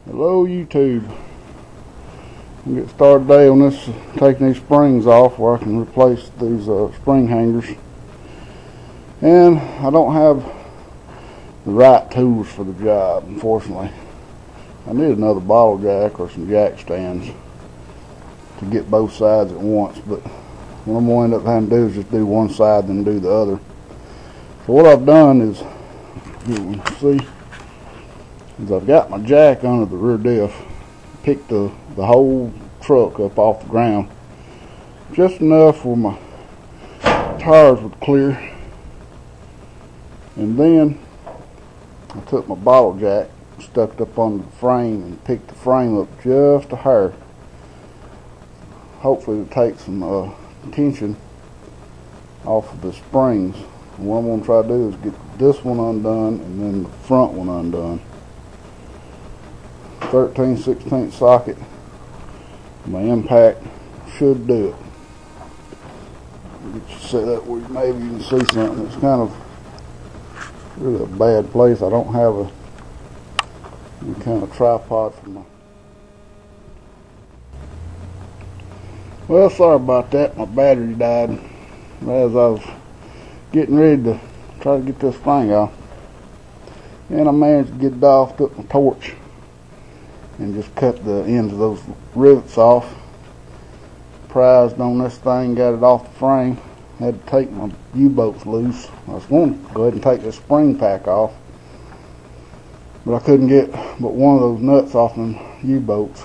Hello YouTube. We'll get started today on this, taking these springs off where I can replace these spring hangers. And I don't have the right tools for the job, unfortunately. I need another bottle jack or some jack stands to get both sides at once, but what I'm going to end up having to do is just do one side then do the other. So what I've done is, you can see, is I've got my jack under the rear diff, picked the whole truck up off the ground, just enough where my tires would clear, and then I took my bottle jack, stuck it up on the frame, and picked the frame up just a hair. Hopefully to take some tension off of the springs. And what I'm going to try to do is get this one undone and then the front one undone. 13/16 socket. My impact should do it. Get you set up where maybe you can see something. It's kind of really a bad place. I don't have any kind of tripod for my. Well, sorry about that. My battery died as I was getting ready to try to get this thing off, and I managed to get it off. Took my torch and just cut the ends of those rivets off. Prized on this thing, got it off the frame. Had to take my U-bolts loose. I was going to go ahead and take this spring pack off, but I couldn't get but one of those nuts off them U-bolts.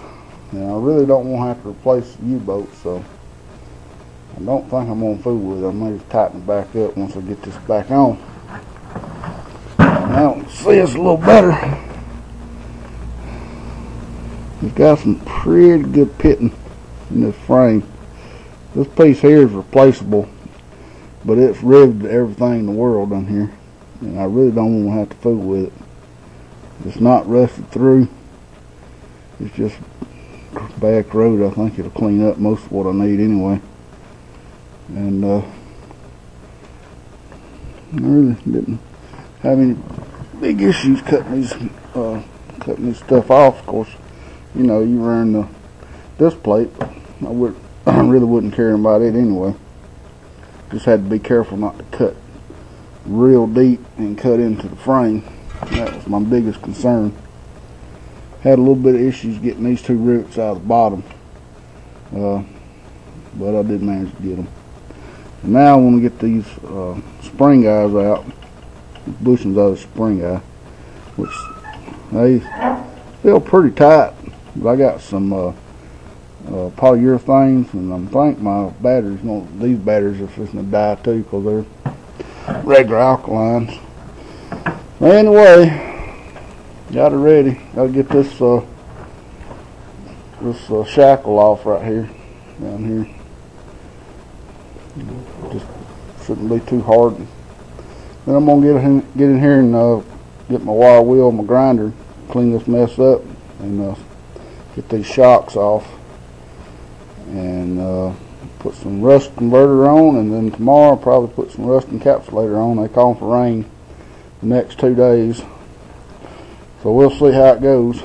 Now I really don't want to have to replace the U-bolts, so I don't think I'm going to fool with it. I may just tighten it back up once I get this back on. Now you can see it's a little better. It's got some pretty good pitting in this frame. This piece here is replaceable, but it's riveted everything in the world on here, and I really don't want to have to fool with it. It's not rusted through. It's just bad corroded. I think it'll clean up most of what I need anyway. And I really didn't have any big issues cutting these stuff off. Of course, you know, you run this plate, but I really wouldn't care about it anyway. Just had to be careful not to cut real deep and cut into the frame. That was my biggest concern. Had a little bit of issues getting these two rivets out of the bottom, but I did manage to get them. And now I want to get these spring guys out, bushings out of the spring guy, which they feel pretty tight. But I got some polyurethanes, and I think my batteries, these batteries are fixing to die too because they're regular alkalines. But anyway, got it ready. Got to get this shackle off right here, down here. Just shouldn't be too hard. Then I'm gonna get in here and get my wire wheel, my grinder, clean this mess up, and get these shocks off, and put some rust converter on, and then tomorrow I'll probably put some rust encapsulator on. They call for rain the next 2 days, so we'll see how it goes.